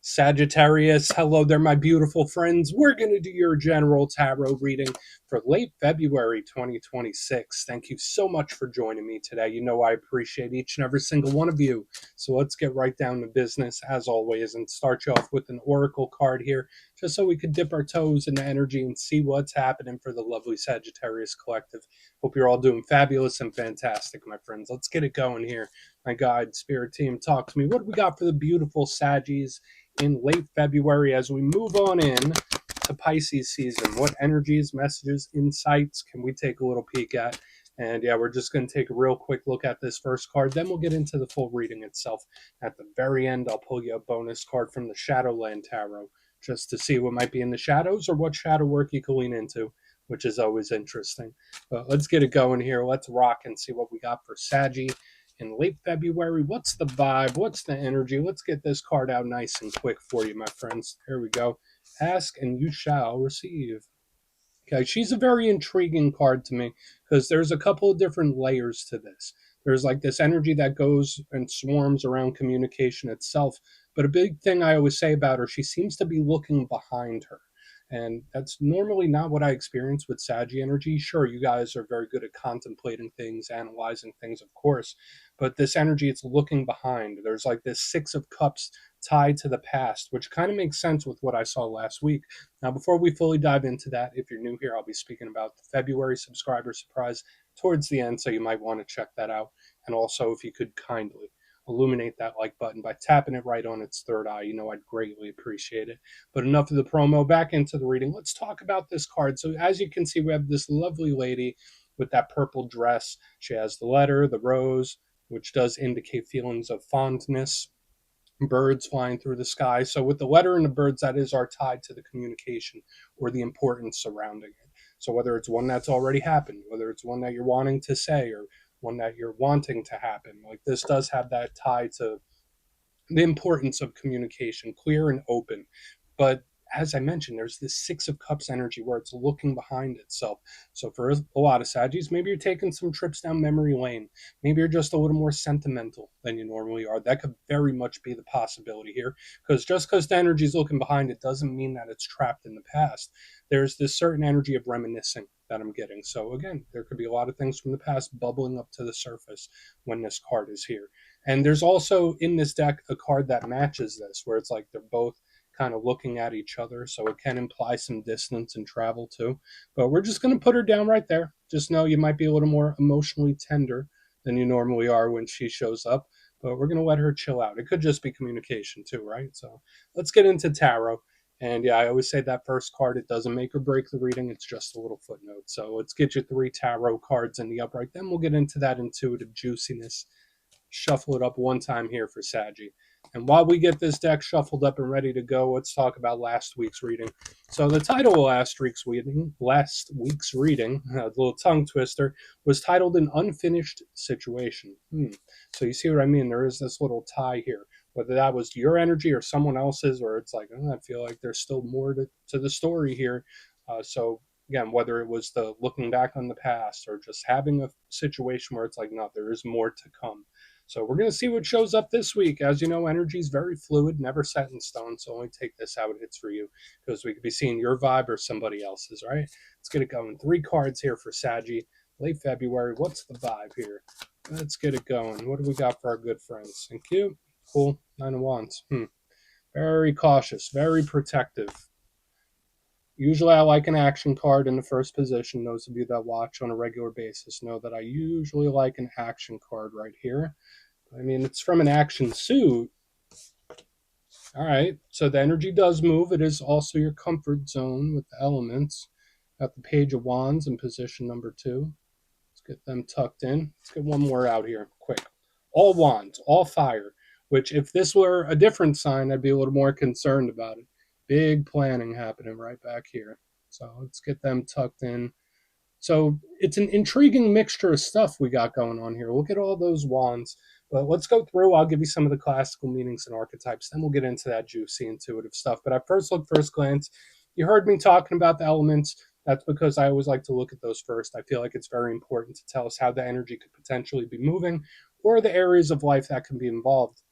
Sagittarius, hello there, my beautiful friends. We're going to do your general tarot reading for late February 2026. Thank you so much for joining me today. You know I appreciate each and every single one of you. So let's get right down to business, as always, and start you off with an oracle card here, just so we could dip our toes in the energy and see what's happening for the lovely Sagittarius collective. Hope you're all doing fabulous and fantastic, my friends. Let's get it going here. My guide, spirit team, talk to me. What do we got for the beautiful Saggies in late February as we move on in to Pisces season? What energies, messages, insights can we take a little peek at? And yeah, we're just going to take a real quick look at this first card. Then we'll get into the full reading itself. At the very end, I'll pull you a bonus card from the Shadowland Tarot just to see what might be in the shadows or what shadow work you can lean into, which is always interesting. But let's get it going here. Let's rock and see what we got for Saggy in late February. What's the vibe? What's the energy? Let's get this card out nice and quick for you, my friends. Here we go. Ask and you shall receive. Okay, she's a very intriguing card to me because there's a couple of different layers to this. There's like this energy that goes and swarms around communication itself. But a big thing I always say about her, she seems to be looking behind her. And that's normally not what I experience with Saggy energy. Sure, you guys are very good at contemplating things, analyzing things, of course. But this energy, it's looking behind. There's like this Six of Cups tied to the past, which kind of makes sense with what I saw last week. Now, before we fully dive into that, if you're new here, I'll be speaking about the February subscriber surprise towards the end, so you might want to check that out. And also, if you could kindly illuminate that like button by tapping it right on its third eye, I'd greatly appreciate it. But enough of the promo, back into the reading. Let's talk about this card. So as you can see, we have this lovely lady with that purple dress. She has the letter, the rose, which does indicate feelings of fondness, birds flying through the sky. So with the letter and the birds, that is our tie to the communication or the importance surrounding it. So whether it's one that's already happened, whether it's one that you're wanting to say, or one that you're wanting to happen, like this does have that tie to the importance of communication, clear and open. But as I mentioned, there's this Six of Cups energy where it's looking behind itself. So for a lot of Saggies, maybe you're taking some trips down memory lane. Maybe you're just a little more sentimental than you normally are. That could very much be the possibility here. Because just because the energy is looking behind it doesn't mean that it's trapped in the past. There's this certain energy of reminiscing that I'm getting. So again, there could be a lot of things from the past bubbling up to the surface when this card is here. And there's also in this deck a card that matches this, where it's like they're both kind of looking at each other. So it can imply some distance and travel too. But we're just going to put her down right there. Just know you might be a little more emotionally tender than you normally are when she shows up. But we're going to let her chill out. It could just be communication too, right? So let's get into tarot. And yeah, I always say that first card, it doesn't make or break the reading. It's just a little footnote. So let's get you 3 tarot cards in the upright. Then we'll get into that intuitive juiciness. Shuffle it up one time here for Saggy. And while we get this deck shuffled up and ready to go, let's talk about last week's reading. So the title of last week's reading, a little tongue twister, was titled An Unfinished Situation. So you see what I mean? There is this little tie here. Whether that was your energy or someone else's, or it's like, I feel like there's still more to the story here. So again, whether it was the looking back on the past or just having a situation where it's like, no, there is more to come. So we're going to see what shows up this week. As you know, energy is very fluid, never set in stone. So only take this how it hits for you, because we could be seeing your vibe or somebody else's, right? Let's get it going. 3 cards here for Saggy. Late February. What's the vibe here? Let's get it going. What do we got for our good friends? Thank you. Cool. 9 of Wands. Very cautious, very protective. Usually I like an action card in the first position. Those of you that watch on a regular basis know that I usually like an action card right here. I mean, it's from an action suit. All right, so the energy does move. It is also your comfort zone with the elements. Got the Page of Wands in position number 2. Let's get them tucked in. Let's get one more out here, quick. All wands, all fire, which if this were a different sign, I'd be a little more concerned about it. Big planning happening right back here. So let's get them tucked in. So it's an intriguing mixture of stuff we got going on here. Look at all those wands. But let's go through. I'll give you some of the classical meanings and archetypes. Then we'll get into that juicy, intuitive stuff. But at first look, first glance, you heard me talking about the elements. That's because I always like to look at those first. I feel like it's very important to tell us how the energy could potentially be moving or the areas of life that can be involved.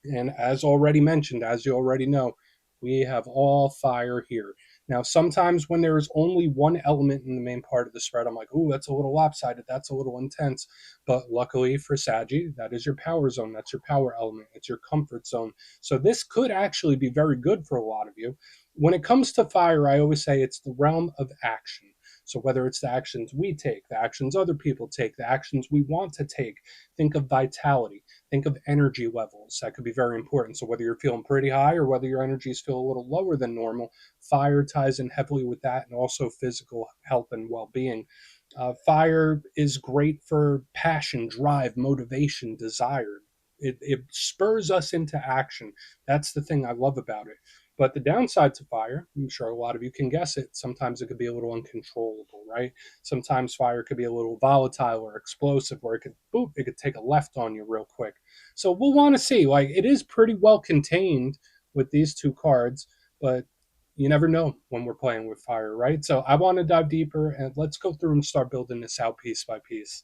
And as already mentioned, as you already know, we have all fire here. Now, sometimes when there is only one element in the main part of the spread, I'm like, oh, that's a little lopsided. That's a little intense. But luckily for Saggy, that is your power zone. That's your power element. It's your comfort zone. So this could actually be very good for a lot of you. When it comes to fire, I always say it's the realm of action. So whether it's the actions we take, the actions other people take, the actions we want to take, think of vitality. Think of energy levels. That could be very important. So whether you're feeling pretty high or whether your energies feel a little lower than normal, fire ties in heavily with that, and also physical health and well-being. Fire is great for passion, drive, motivation, desire. It spurs us into action. That's the thing I love about it. But the downside to fire, I'm sure a lot of you can guess it, sometimes it could be a little uncontrollable, right? Sometimes fire could be a little volatile or explosive, where it could boop, it could take a left on you real quick. So we'll want to see. Like, it is pretty well contained with these two cards, but you never know when we're playing with fire, right? So I want to dive deeper, and let's go through and start building this out piece by piece.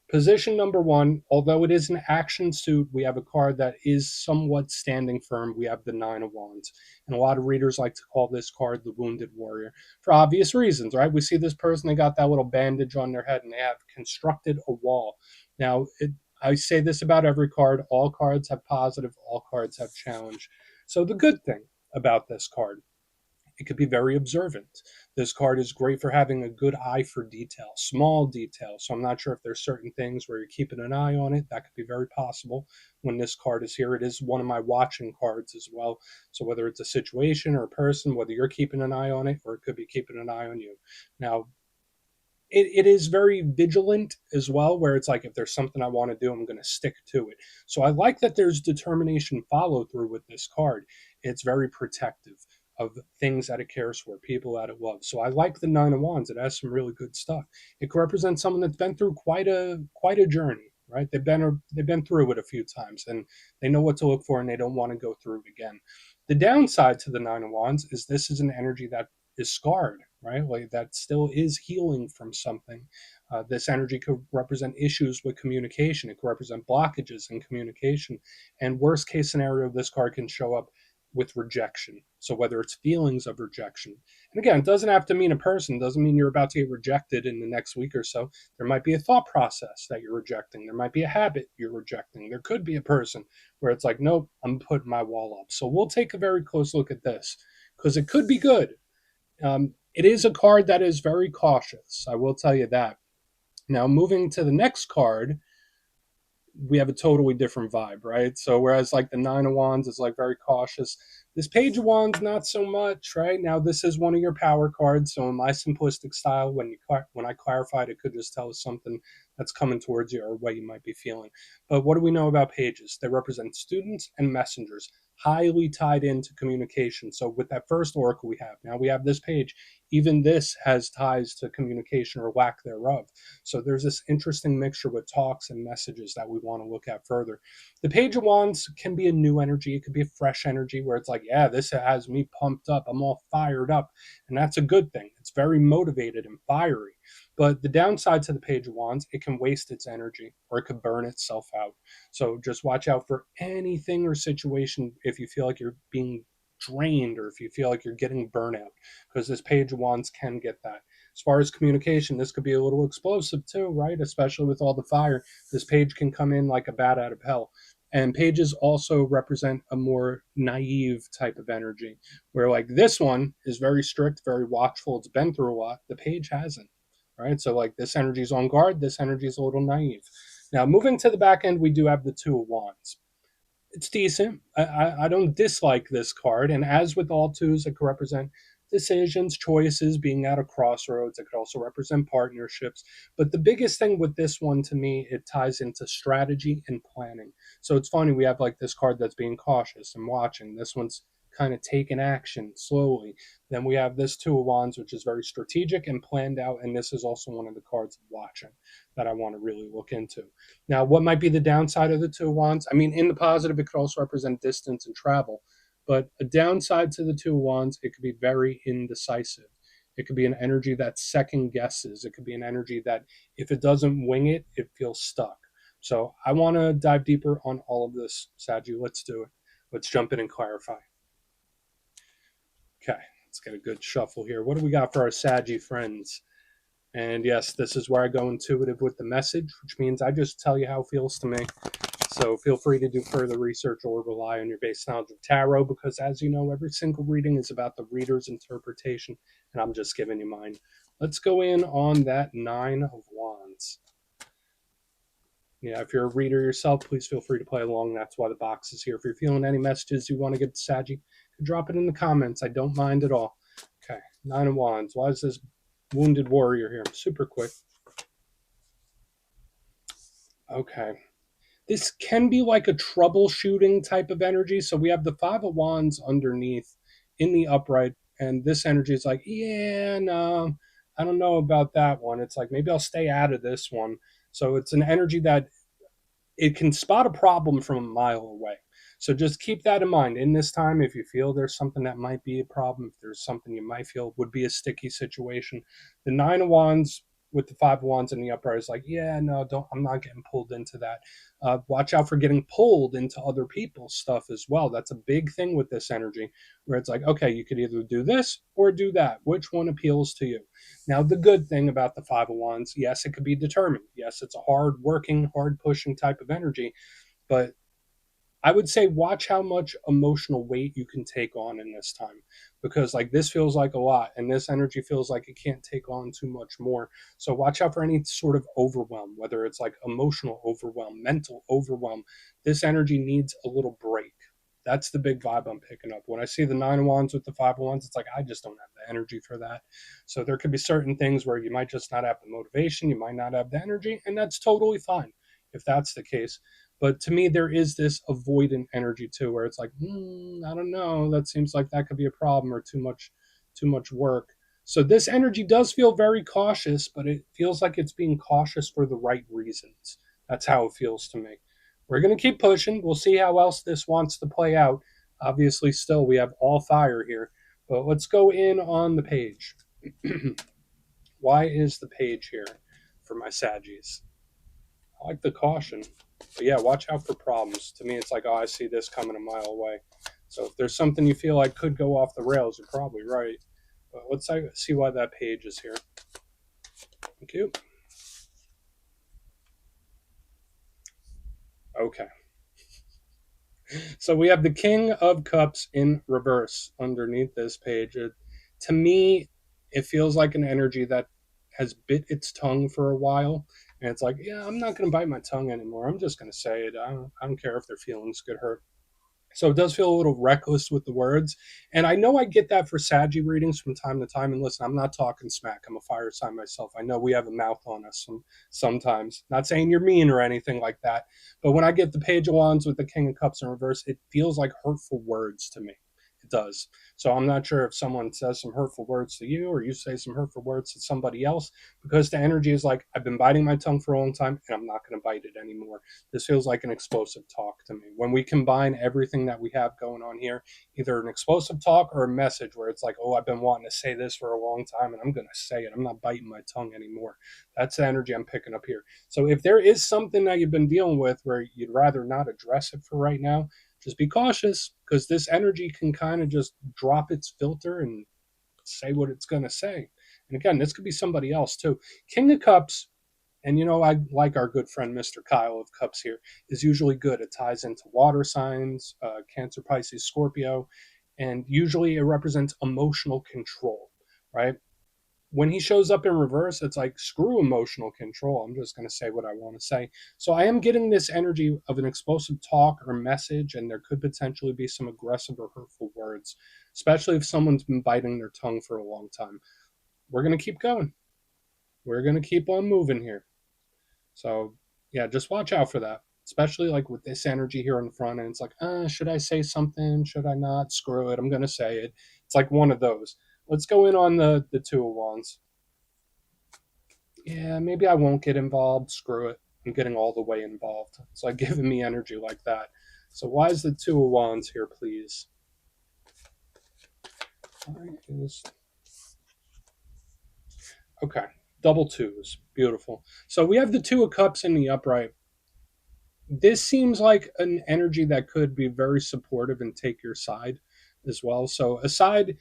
Position number one, although it is an action suit, we have a card that is somewhat standing firm. We have the Nine of Wands. And a lot of readers like to call this card the Wounded Warrior for obvious reasons, right? We see this person, they got that little bandage on their head and they have constructed a wall. Now, I say this about every card. All cards have positive, all cards have challenge. So the good thing about this card, it could be very observant. This card is great for having a good eye for detail, small detail. So I'm not sure if there's certain things where you're keeping an eye on it. That could be very possible when this card is here. It is one of my watching cards as well. So whether it's a situation or a person, whether you're keeping an eye on it or it could be keeping an eye on you. Now, it is very vigilant as well, where it's like, if there's something I want to do, I'm going to stick to it. So I like that there's determination follow through with this card. It's very protective of things that it cares for, people that it loves. So I like the Nine of Wands. It has some really good stuff. It could represent someone that's been through quite a journey, right? They've been through it a few times and they know what to look for and they don't want to go through it again. The downside to the Nine of Wands is this is an energy that is scarred, right? Like, that still is healing from something. This energy could represent issues with communication. It could represent blockages in communication. And worst case scenario, this card can show up with rejection. So whether it's feelings of rejection, and again, it doesn't have to mean a person, it doesn't mean you're about to get rejected in the next week or so. There might be a thought process that you're rejecting. There might be a habit you're rejecting. There could be a person where it's like, nope, I'm putting my wall up. So we'll take a very close look at this because it could be good. It is a card that is very cautious. I will tell you that. Now, moving to the next card, we have a totally different vibe, right? So whereas like the Nine of Wands is like very cautious, this Page of Wands not so much, right? Now this is one of your power cards, so in my simplistic style, when I clarified, it could just tell us something that's coming towards you or what you might be feeling. But what do we know about pages? They represent students and messengers, highly tied into communication. So with that first oracle we have, now we have this page. Even this has ties to communication or lack thereof. So there's this interesting mixture with talks and messages that we want to look at further. The Page of Wands can be a new energy. It could be a fresh energy where it's like, yeah, this has me pumped up. I'm all fired up. And that's a good thing. It's very motivated and fiery. But the downside to the Page of Wands, it can waste its energy or it could burn itself out. So just watch out for anything or situation if you feel like you're being drained or if you feel like you're getting burnout, because this Page of Wands can get that. As far as communication, this could be a little explosive too, right? Especially with all the fire. This page can come in like a bat out of hell. And pages also represent a more naive type of energy, where like this one is very strict, very watchful. It's been through a lot. The page hasn't, right? So like this energy is on guard. This energy is a little naive. Now, moving to the back end, we do have the Two of Wands. It's decent. I don't dislike this card. And as with all twos, it could represent decisions, choices, being at a crossroads. It could also represent partnerships. But the biggest thing with this one to me, it ties into strategy and planning. So it's funny, we have like this card that's being cautious and watching. This one's kind of taking action slowly. Then we have this Two of Wands, which is very strategic and planned out. And this is also one of the cards watching that I want to really look into. Now, what might be the downside of the Two of Wands? I mean, in the positive, it could also represent distance and travel. But a downside to the Two of Wands, it could be very indecisive. It could be an energy that second guesses. It could be an energy that if it doesn't wing it, it feels stuck. So I want to dive deeper on all of this, Saji. Let's do it. Let's jump in and clarify. Okay, let's get a good shuffle here. What do we got for our Saji friends? And yes, this is where I go intuitive with the message, which means I just tell you how it feels to me. So feel free to do further research or rely on your base knowledge of tarot, because as you know, every single reading is about the reader's interpretation, and I'm just giving you mine. Let's go in on that Nine of Wands. Yeah, if you're a reader yourself, please feel free to play along. That's why the box is here. If you're feeling any messages you want to get to Saji, drop it in the comments. I don't mind at all. Okay, Nine of Wands. Why is this wounded warrior here? Super quick. Okay. This can be like a troubleshooting type of energy. So we have the Five of Wands underneath in the upright, and this energy is like, yeah, no, I don't know about that one. It's like, maybe I'll stay out of this one. So it's an energy that it can spot a problem from a mile away. So just keep that in mind. In this time, if you feel there's something that might be a problem, if there's something you might feel would be a sticky situation, the Nine of Wands with the Five of Wands in the upright is like, yeah, no, don't. I'm not getting pulled into that. Watch out for getting pulled into other people's stuff as well. That's a big thing with this energy, where it's like, okay, you could either do this or do that. Which one appeals to you? Now, the good thing about the Five of Wands, yes, it could be determined. Yes, it's a hard working, hard pushing type of energy, but I would say watch how much emotional weight you can take on in this time, because like this feels like a lot and this energy feels like it can't take on too much more. So watch out for any sort of overwhelm, whether it's like emotional overwhelm, mental overwhelm. This energy needs a little break. That's the big vibe I'm picking up. When I see the Nine of Wands with the Five of Wands, it's like I just don't have the energy for that. So there could be certain things where you might just not have the motivation, you might not have the energy, and that's totally fine if that's the case. But to me, there is this avoidant energy too, where it's like, I don't know, that seems like that could be a problem or too much work. So this energy does feel very cautious, but it feels like it's being cautious for the right reasons. That's how it feels to me. We're going to keep pushing. We'll see how else this wants to play out. Obviously, still, we have all fire here. But let's go in on the page. Why is the page here for my Saggies? I like the caution. But yeah, watch out for problems. To me, it's like, oh, I see this coming a mile away. So if there's something you feel like could go off the rails, you're probably right. But let's see why that page is here. Thank you. Okay. So we have the King of Cups in reverse underneath this page. To me, it feels like an energy that has bit its tongue for a while. And it's like, yeah, I'm not going to bite my tongue anymore. I'm just going to say it. I don't care if their feelings get hurt. So it does feel a little reckless with the words. And I know I get that for Saggy readings from time to time. And listen, I'm not talking smack. I'm a fire sign myself. I know we have a mouth on us sometimes. Not saying you're mean or anything like that. But when I get the Page of Wands with the King of Cups in reverse, it feels like hurtful words to me. It does. So I'm not sure if someone says some hurtful words to you or you say some hurtful words to somebody else, because the energy is like, I've been biting my tongue for a long time and I'm not going to bite it anymore. This feels like an explosive talk to me. When we combine everything that we have going on here, either an explosive talk or a message where it's like, oh, I've been wanting to say this for a long time and I'm going to say it. I'm not biting my tongue anymore. That's the energy I'm picking up here. So if there is something that you've been dealing with where you'd rather not address it for right now, just be cautious, because this energy can kind of just drop its filter and say what it's going to say. And again, this could be somebody else too. King of Cups, and you know, I like our good friend Mr. Kyle of Cups here, is usually good. It ties into water signs, Cancer, Pisces, Scorpio, and usually it represents emotional control, right? When he shows up in reverse, it's like, screw emotional control. I'm just going to say what I want to say. So I am getting this energy of an explosive talk or message, and there could potentially be some aggressive or hurtful words, especially if someone's been biting their tongue for a long time. We're going to keep going. We're going to keep on moving here. So yeah, just watch out for that, especially like with this energy here in the front. And it's like, should I say something? Should I not? Screw it. I'm going to say it. It's like one of those. Let's go in on the Two of Wands. Yeah, maybe I won't get involved. Screw it. I'm getting all the way involved. It's like giving me energy like that. So why is the Two of Wands here, please? Okay, double twos. Beautiful. So we have the Two of Cups in the upright. This seems like an energy that could be very supportive and take your side as well. So aside,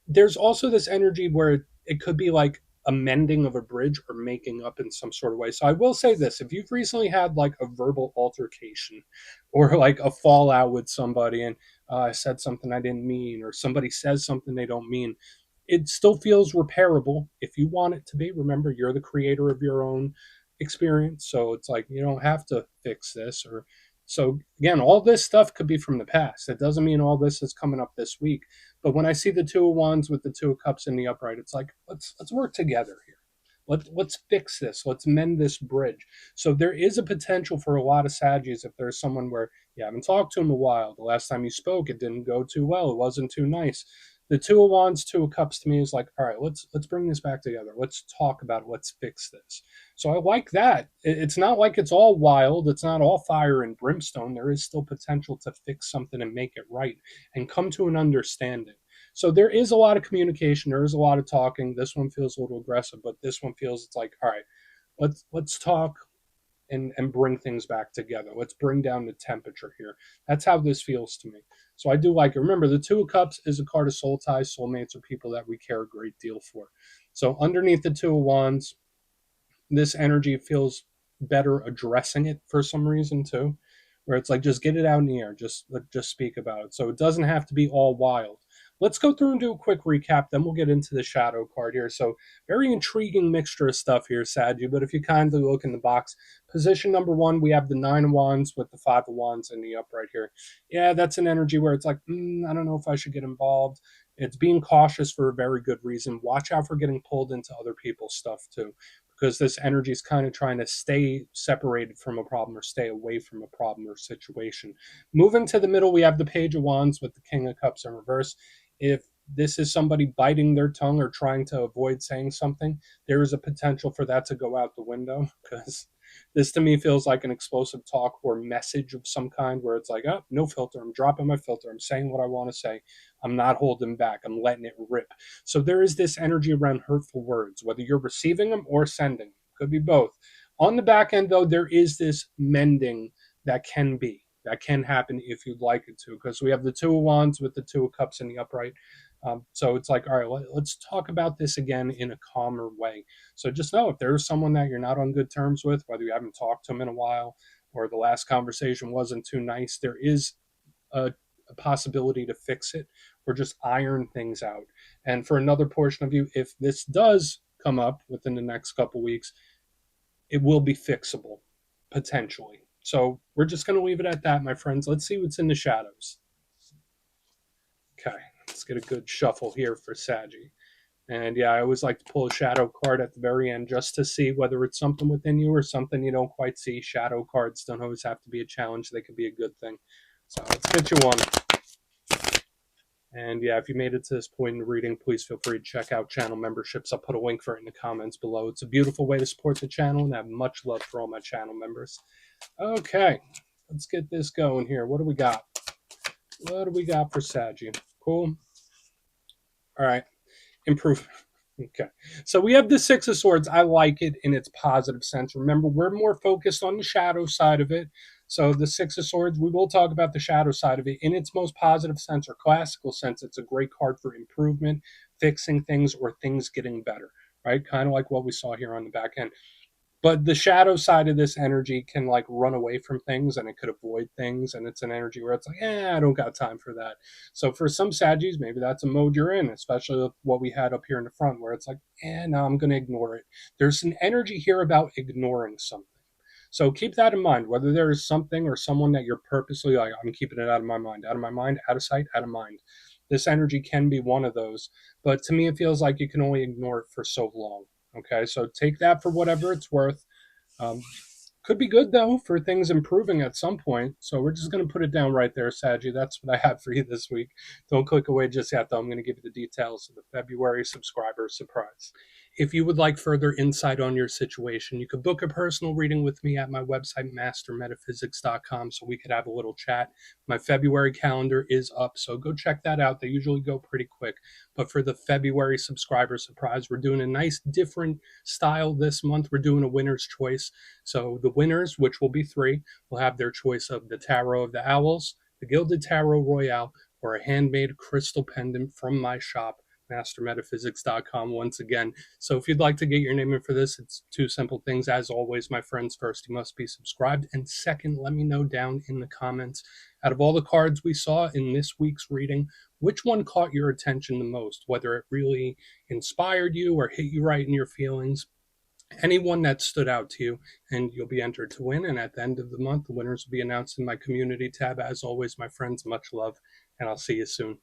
there's also this energy where it could be like a mending of a bridge or making up in some sort of way. So I will say this, if you've recently had like a verbal altercation or like a fallout with somebody, and I said something I didn't mean, or somebody says something they don't mean, it still feels repairable if you want it to be. Remember, you're the creator of your own experience. So it's like you don't have to fix this. Or so again, all this stuff could be from the past. It doesn't mean all this is coming up this week. But when I see the two of wands with the two of cups in the upright, it's like let's work together here. Let's fix this. Let's mend this bridge. So there is a potential for a lot of Saggies if there's someone where you haven't talked to him a while. The last time you spoke, it didn't go too well. It wasn't too nice. The two of wands, two of cups to me is like, all right, let's bring this back together. Let's talk about it. Let's fix this. So I like that. It's not like it's all wild. It's not all fire and brimstone. There is still potential to fix something and make it right and come to an understanding. So there is a lot of communication. There is a lot of talking. This one feels a little aggressive, but this one feels it's like, all right, let's talk and bring things back together. Let's bring down the temperature here. That's how this feels to me. So I do like it. Remember, the Two of Cups is a card of soul ties. Soulmates are people that we care a great deal for. So underneath the Two of Wands, this energy feels better addressing it for some reason too, where it's like just get it out in the air, just speak about it. So it doesn't have to be all wild. Let's go through and do a quick recap, then we'll get into the shadow card here. So very intriguing mixture of stuff here, Sadju. But if you kindly look in the box, position number one, we have the Nine of Wands with the Five of Wands in the upright here. Yeah, that's an energy where it's like, I don't know if I should get involved. It's being cautious for a very good reason. Watch out for getting pulled into other people's stuff too, because this energy is kind of trying to stay separated from a problem or stay away from a problem or situation. Moving to the middle, we have the Page of Wands with the King of Cups in reverse. If this is somebody biting their tongue or trying to avoid saying something, there is a potential for that to go out the window, because this to me feels like an explosive talk or message of some kind where it's like, oh, no filter. I'm dropping my filter. I'm saying what I want to say. I'm not holding back. I'm letting it rip. So there is this energy around hurtful words, whether you're receiving them or sending them. Could be both. On the back end, though, there is this mending that can be. That can happen if you'd like it to, because we have the Two of Wands with the Two of Cups in the upright. So it's like, all right, let's talk about this again in a calmer way. So just know if there's someone that you're not on good terms with, whether you haven't talked to them in a while or the last conversation wasn't too nice, there is a possibility to fix it or just iron things out. And for another portion of you, if this does come up within the next couple weeks, it will be fixable potentially. So we're just going to leave it at that, my friends. Let's see what's in the shadows. Okay, let's get a good shuffle here for Saggy. And yeah, I always like to pull a shadow card at the very end just to see whether it's something within you or something you don't quite see. Shadow cards don't always have to be a challenge, they could be a good thing. So let's get you one. And yeah, if you made it to this point in the reading, please feel free to check out channel memberships. I'll put a link for it in the comments below. It's a beautiful way to support the channel, and I have much love for all my channel members. Okay, let's get this going here. What do we got? What do we got for Saggy? Cool. All right, improve. Okay, so we have the Six of Swords. I like it in its positive sense. Remember, we're more focused on the shadow side of it. So the Six of Swords, we will talk about the shadow side of it. In its most positive sense or classical sense, it's a great card for improvement, fixing things, or things getting better, right? Kind of like what we saw here on the back end. But the shadow side of this energy can like run away from things and it could avoid things. And it's an energy where it's like, I don't got time for that. So for some Saggies, maybe that's a mode you're in, especially with what we had up here in the front where it's like, no, I'm going to ignore it. There's an energy here about ignoring something. So keep that in mind, whether there is something or someone that you're purposely like, I'm keeping it out of my mind, out of sight, out of mind. This energy can be one of those. But to me, it feels like you can only ignore it for so long. Okay, so take that for whatever it's worth. Um, could be good though for things improving at some point. So we're just going to put it down right there, Saji. That's what I have for you this week. Don't click away just yet, though. I'm going to give you the details of the February subscriber surprise. If you would like further insight on your situation, you could book a personal reading with me at my website, mastermetaphysics.com, so we could have a little chat. My February calendar is up, so go check that out. They usually go pretty quick. But for the February subscriber surprise, we're doing a nice different style this month. We're doing a winner's choice. So the winners, which will be 3, will have their choice of the Tarot of the Owls, the Gilded Tarot Royale, or a handmade crystal pendant from my shop, mastermetaphysics.com, once again. So if you'd like to get your name in for this, it's 2 simple things. As always, my friends, first, you must be subscribed. And second, let me know down in the comments, out of all the cards we saw in this week's reading, which one caught your attention the most, whether it really inspired you or hit you right in your feelings. Anyone that stood out to you, and you'll be entered to win. And at the end of the month, the winners will be announced in my community tab. As always, my friends, much love, and I'll see you soon.